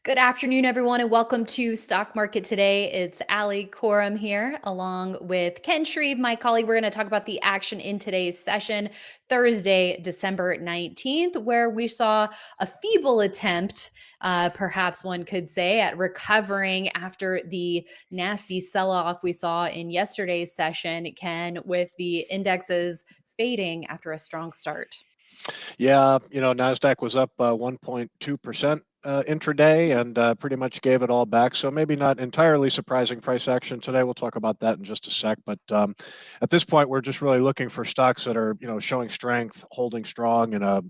Good afternoon, everyone, and welcome to Stock Market Today. It's Coram here, along with Ken Shreve, my colleague. We're going to talk about the action in today's session, Thursday, December 19th, where we saw a feeble attempt, perhaps one could say, at recovering after the nasty sell-off we saw in yesterday's session, Ken, with the indexes fading after a strong start. Yeah, Nasdaq was up 1.2% intraday and pretty much gave it all back. So maybe not entirely surprising price action today. We'll talk about that in just a sec. But at this point, we're just really looking for stocks that are, showing strength, holding strong in a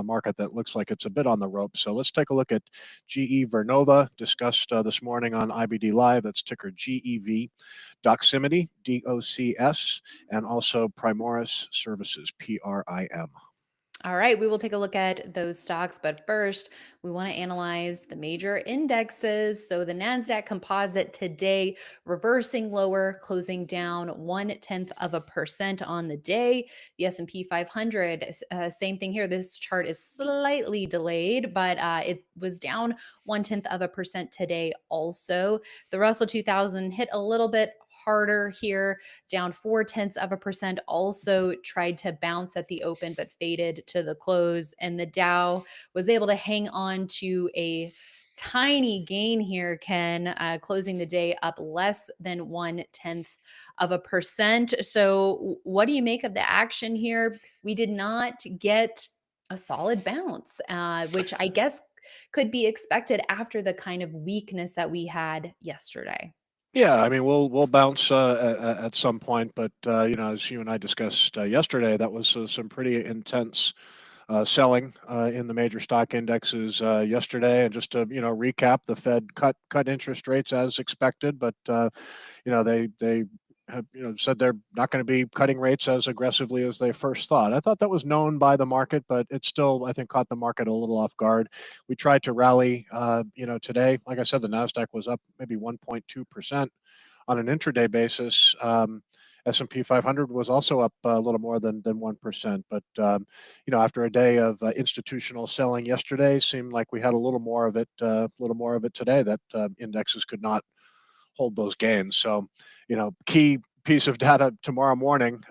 market that looks like it's a bit on the rope. So let's take a look at GE Vernova, discussed this morning on IBD Live. That's ticker GEV. Doximity, DOCS, and also Primoris Services, PRIM. All right, we will take a look at those stocks, but first, we want to analyze the major indexes. So the Nasdaq Composite today reversing lower, closing down 0.1% on the day. The S&P 500, same thing here. This chart is slightly delayed, but it was down 0.1% today. Also, the Russell 2000 hit a little bit harder here, down 0.4%, also tried to bounce at the open but faded to the close. And the Dow was able to hang on to a tiny gain here, Ken, closing the day up less than 0.1%. So, what do you make of the action here? We did not get a solid bounce, which I guess could be expected after the kind of weakness that we had yesterday. Yeah, I mean, we'll bounce at some point, but as you and I discussed yesterday, that was some pretty intense selling in the major stock indexes yesterday. And just to recap, the Fed cut interest rates as expected, but they have said they're not going to be cutting rates as aggressively as they first thought. I thought that was known by the market, but it still, I think, caught the market a little off guard. We tried to rally today. Like I said, the Nasdaq was up maybe 1.2% on an intraday basis. S&P 500 was also up a little more than 1%. But, after a day of institutional selling yesterday, seemed like we had a little more of it today, that indexes could not hold those gains. So, key piece of data tomorrow morning.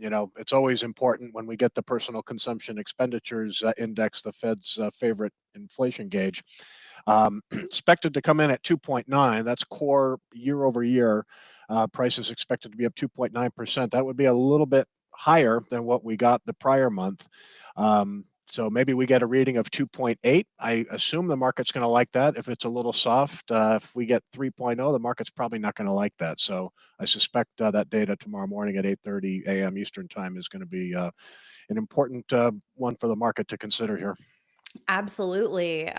It's always important when we get the personal consumption expenditures index, the Fed's favorite inflation gauge, expected to come in at 2.9. That's core year over year. Prices expected to be up 2.9%. That would be a little bit higher than what we got the prior month. So maybe we get a reading of 2.8. I assume the market's going to like that. If it's a little soft, if we get 3.0, the market's probably not going to like that. So I suspect that data tomorrow morning at 8:30 a.m. Eastern time is going to be an important one for the market to consider here. Absolutely,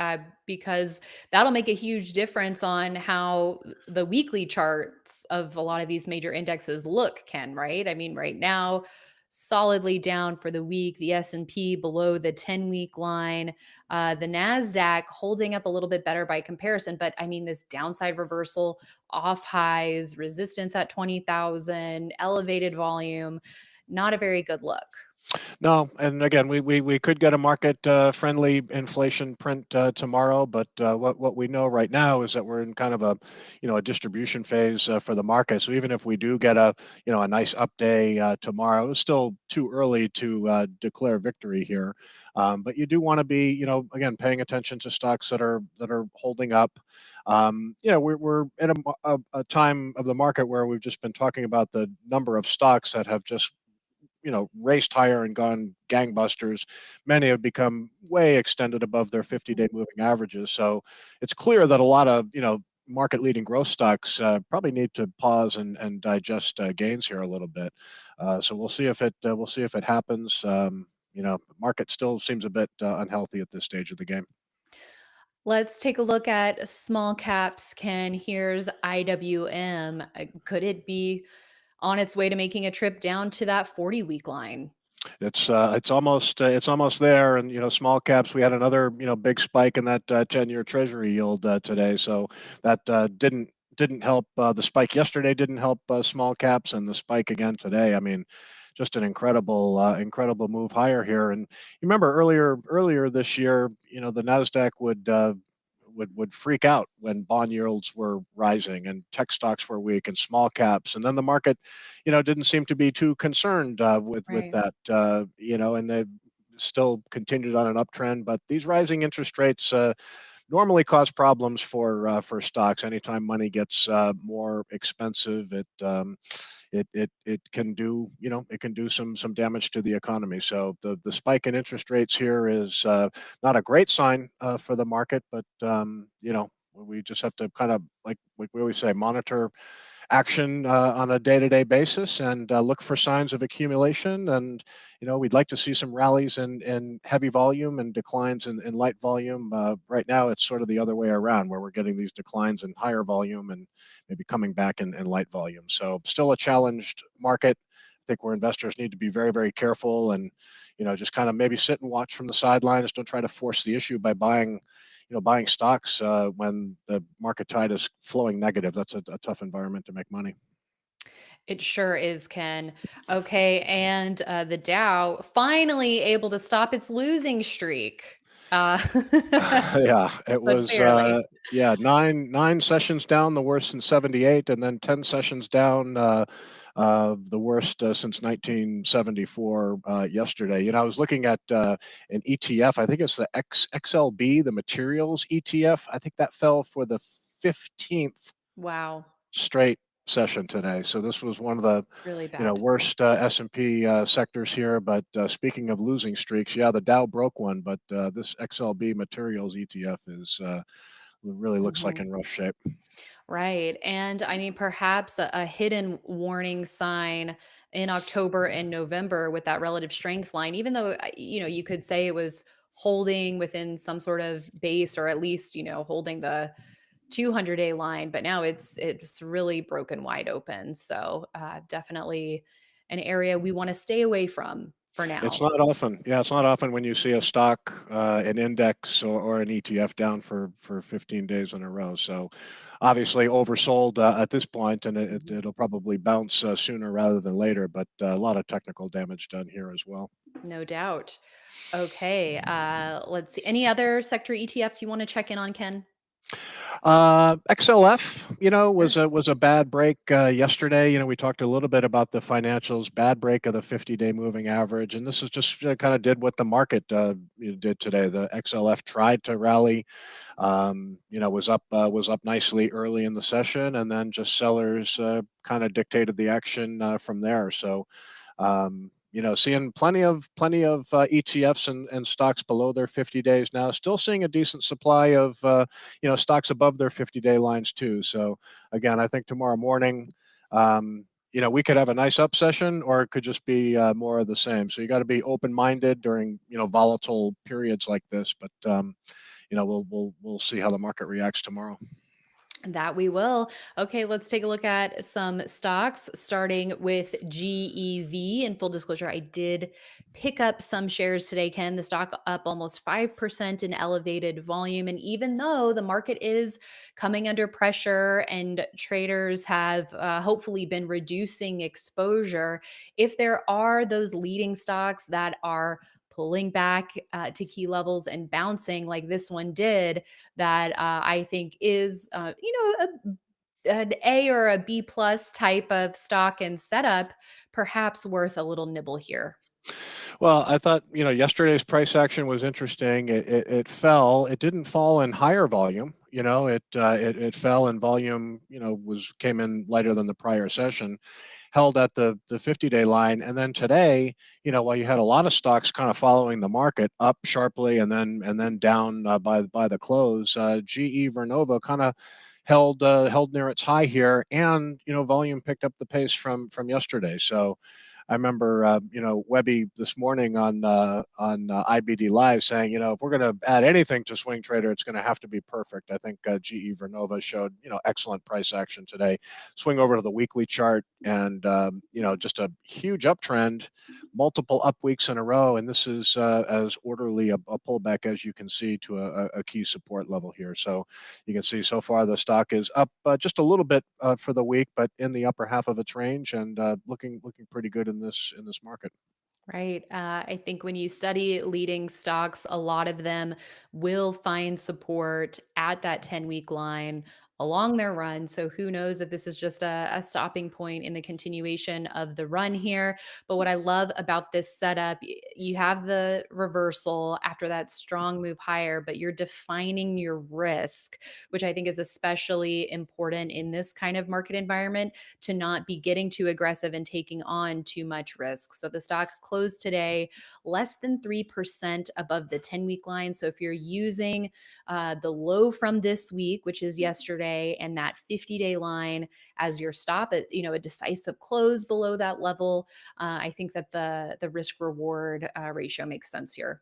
because that'll make a huge difference on how the weekly charts of a lot of these major indexes look, Ken, right? I mean, right now, solidly down for the week, the S&P below the 10-week line, the Nasdaq holding up a little bit better by comparison, but I mean, this downside reversal, off highs, resistance at 20,000, elevated volume, not a very good look. No, and again, we could get a market friendly inflation print tomorrow, but what we know right now is that we're in kind of a distribution phase for the market. So even if we do get a nice up day tomorrow, it's still too early to declare victory here. But you do want to be again paying attention to stocks that are holding up. We're in a time of the market where we've just been talking about the number of stocks that have just raced higher and gone gangbusters. Many have become way extended above their 50-day moving averages. So it's clear that a lot of market leading growth stocks probably need to pause and digest gains here a little bit. So we'll see if it happens. Market still seems a bit unhealthy at this stage of the game. Let's take a look at small caps, Ken. Here's IWM. Could it be on its way to making a trip down to that 40-week line? It's almost there, and small caps. We had another big spike in that 10-year Treasury yield today, so that didn't help. The spike yesterday didn't help small caps, and the spike again today. I mean, just an incredible move higher here. And you remember earlier this year, the Nasdaq would freak out when bond yields were rising and tech stocks were weak and small caps, and then the market, didn't seem to be too concerned with Right. that, and they still continued on an uptrend. But these rising interest rates normally cause problems for stocks. Anytime money gets more expensive, it can do it can do some damage to the economy. So the spike in interest rates here is not a great sign for the market, but we just have to kind of like we always say, monitor action on a day-to-day basis and look for signs of accumulation. And we'd like to see some rallies in heavy volume and declines in light volume. Right now, it's sort of the other way around, where we're getting these declines in higher volume and maybe coming back in light volume. So still a challenged market. I think where investors need to be very, very careful and just kind of maybe sit and watch from the sidelines. Don't try to force the issue by buying stocks when the market tide is flowing negative. That's a tough environment to make money. It sure is, Ken. Okay, and the Dow finally able to stop its losing streak. Uh, Yeah, it but was barely. yeah, nine sessions down, the worst since '78, and then 10 sessions down, the worst since 1974. Yesterday, I was looking at an ETF. I think it's the XLB, the materials ETF. I think that fell for the 15th Wow, straight session today. So this was one of the really bad. worst S&P sectors here. But speaking of losing streaks, yeah, the Dow broke one, but this XLB Materials ETF is really looks like Mhm. in rough shape. Right. And I mean, perhaps a hidden warning sign in October and November with that relative strength line, even though, you could say it was holding within some sort of base or at least, holding the 200-day line, but now it's really broken wide open. So definitely an area we want to stay away from for It's now. not often, yeah, it's not often when you see a stock, an index, or an ETF down for 15 days in a row. So obviously oversold at this point, and Mhm. it'll probably bounce sooner rather than later. But a lot of technical damage done here as well. No doubt. Okay. Let's see. Any other sector ETFs you want to check in on, Ken? XLF, Sure. was a bad break yesterday. We talked a little bit about the financials, bad break of the 50-day moving average, and this is just kind of did what the market did today. The XLF tried to rally, was up nicely early in the session, and then just sellers kind of dictated the action from there. So seeing plenty of ETFs and stocks below their 50 days now. Still seeing a decent supply of stocks above their 50-day lines too. So again, I think tomorrow morning, we could have a nice up session, or it could just be more of the same. So you got to be open-minded during volatile periods like this. But we'll see how the market reacts tomorrow. That we will. Okay, let's take a look at some stocks, starting with GEV. In full disclosure, I did pick up some shares today, Ken. The stock up almost 5% in elevated volume. And even though the market is coming under pressure and traders have hopefully been reducing exposure, if there are those leading stocks that are pulling back to key levels and bouncing like this one did, that I think is, an A or a B plus type of stock and setup, perhaps worth a little nibble here. Well, I thought, yesterday's price action was interesting. It fell. It didn't fall in higher volume. It fell in volume. Came in lighter than the prior session, held at the 50-day line, and then today, while you had a lot of stocks kind of following the market up sharply and then down by the close, GE Vernova kind of held near its high here, and volume picked up the pace from yesterday. So I remember, Webby this morning on IBD Live saying, if we're going to add anything to Swing Trader, it's going to have to be perfect. I think GE Vernova showed, excellent price action today. Swing over to the weekly chart, and just a huge uptrend, multiple up weeks in a row, and this is as orderly a pullback as you can see to a key support level here. So you can see so far the stock is up just a little bit for the week, but in the upper half of its range, and looking pretty good in this market. Right. I think when you study leading stocks, a lot of them will find support at that 10-week line along their run. So who knows if this is just a stopping point in the continuation of the run here. But what I love about this setup, you have the reversal after that strong move higher, but you're defining your risk, which I think is especially important in this kind of market environment, to not be getting too aggressive and taking on too much risk. So the stock closed today less than 3% above the 10-week line. So if you're using the low from this week, which is yesterday, and that 50-day line as your stop at, a decisive close below that level, I think that the risk reward ratio makes sense here.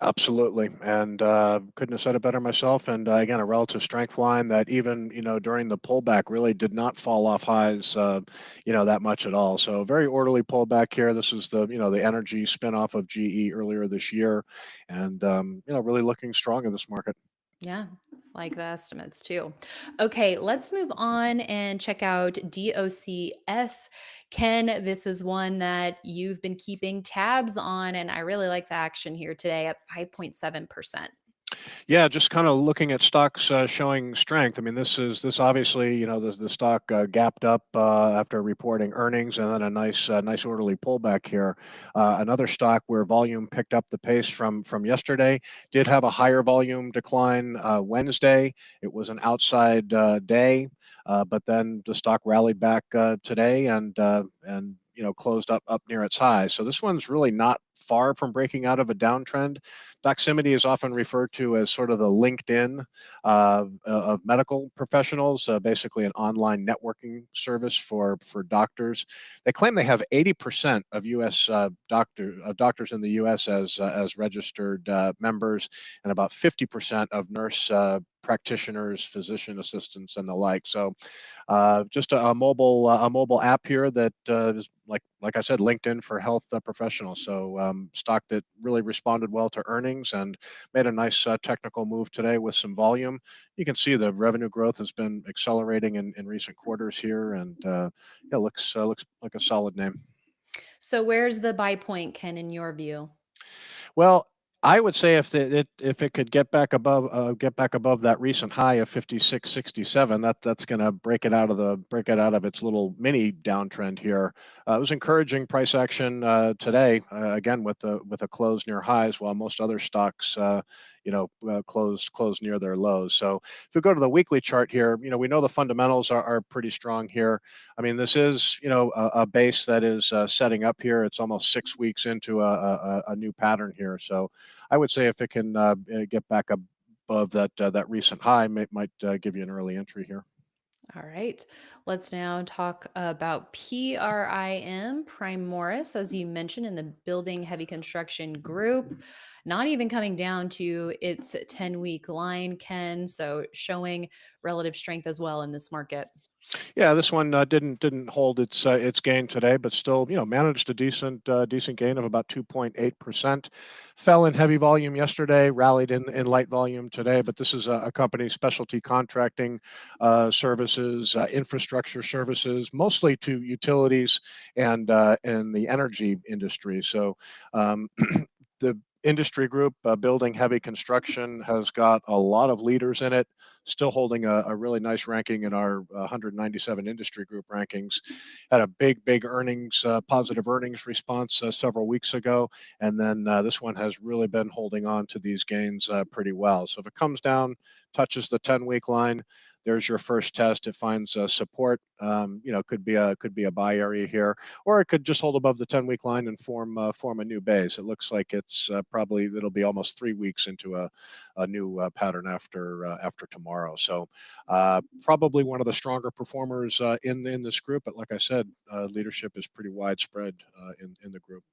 Absolutely, and couldn't have said it better myself. And again, a relative strength line that even during the pullback really did not fall off highs, that much at all. So very orderly pullback here. This is the energy spinoff of GE earlier this year, and really looking strong in this market. Yeah, like the estimates too. Okay, let's move on and check out DOCS. Ken, this is one that you've been keeping tabs on, and I really like the action here today at 5.7%. Yeah, just kind of looking at stocks showing strength. I mean, this obviously, the stock gapped up after reporting earnings, and then a nice orderly pullback here. Another stock where volume picked up the pace from yesterday did have a higher volume decline Wednesday. It was an outside day, but then the stock rallied back today and closed up near its high. So this one's really not far from breaking out of a downtrend. Doximity is often referred to as sort of the LinkedIn of medical professionals, basically an online networking service for doctors. They claim they have 80% of U.S. Doctors in the U.S. as registered members, and about 50% of nurse practitioners, physician assistants, and the like. So, just a mobile app here that is like I said, LinkedIn for health professionals. So, stock that really responded well to earnings and made a nice technical move today with some volume. You can see the revenue growth has been accelerating in recent quarters here, and yeah, looks like a solid name. So where's the buy point, Ken, in your view? Well, I would say if it could get back above that recent high of 56.67, that's going to break it out of its little mini downtrend here. It was encouraging price action today, again with a close near highs, while most other stocks closed near their lows. So if we go to the weekly chart here, we know the fundamentals are pretty strong here. I mean, this is a base that is setting up here. It's almost 6 weeks into a new pattern here. So I would say if it can get back above that recent high, might give you an early entry here. All right. Let's now talk about PRIM, Primoris, as you mentioned in the building heavy construction group. Not even coming down to its 10-week line, Ken. So showing relative strength as well in this market. Yeah, this one didn't hold its gain today, but still, managed a decent gain of about 2.8%. Fell in heavy volume yesterday, rallied in light volume today. But this is a company specialty contracting services, infrastructure services, mostly to utilities and the energy industry. So the industry group, building heavy construction, has got a lot of leaders in it, still holding a really nice ranking in our 197 industry group rankings. Had a big earnings, positive earnings response several weeks ago, and then this one has really been holding on to these gains pretty well. So if it comes down, touches the 10-week line, there's your first test. It finds support. Could be a buy area here, or it could just hold above the 10-week line and form a new base. It looks like it'll be almost 3 weeks into a new pattern after tomorrow. So probably one of the stronger performers in this group. But like I said, leadership is pretty widespread in the group.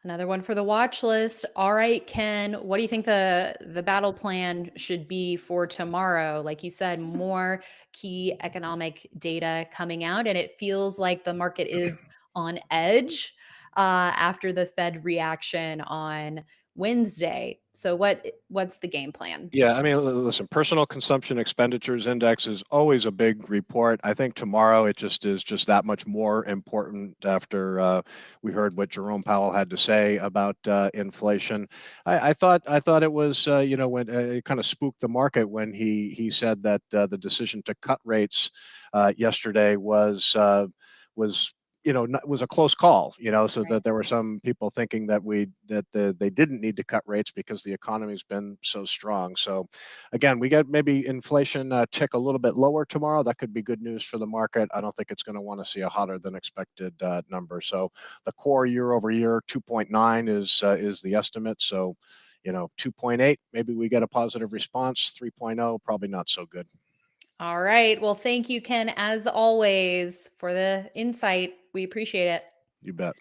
Another one for the watch list. All right, Ken, what do you think the battle plan should be for tomorrow? Like you said, more key economic data coming out, and it feels like the market is on edge after the Fed reaction on Wednesday. So what's the game plan? Yeah, I mean, listen, personal consumption expenditures index is always a big report. I think tomorrow it just is just that much more important after we heard what Jerome Powell had to say about inflation. I thought it was when it kind of spooked the market when he said that the decision to cut rates yesterday was was a close call, so Right. that there were some people thinking that they didn't need to cut rates because the economy's been so strong. So again, we get maybe inflation tick a little bit lower tomorrow. That could be good news for the market. I don't think it's going to want to see a hotter than expected number. So the core year over year 2.9 is the estimate. So 2.8, maybe we get a positive response. 3.0, probably not so good. All right. Well, thank you, Ken, as always, for the insight. We appreciate it. You bet.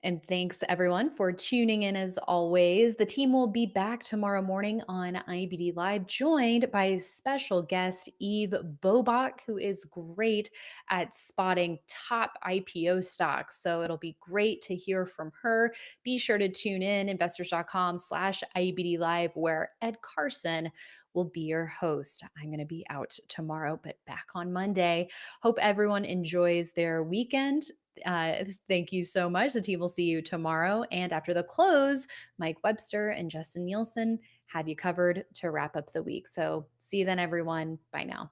And thanks everyone for tuning in as always. The team will be back tomorrow morning on IBD Live, joined by special guest Eve Bobach, who is great at spotting top IPO stocks. So it'll be great to hear from her. Be sure to tune in investors.com/IBD Live, where Ed Carson will be your host. I'm going to be out tomorrow, but back on Monday. Hope everyone enjoys their weekend. Thank you so much. The team will see you tomorrow. And after the close, Mike Webster and Justin Nielsen have you covered to wrap up the week. So see you then, everyone. Bye now.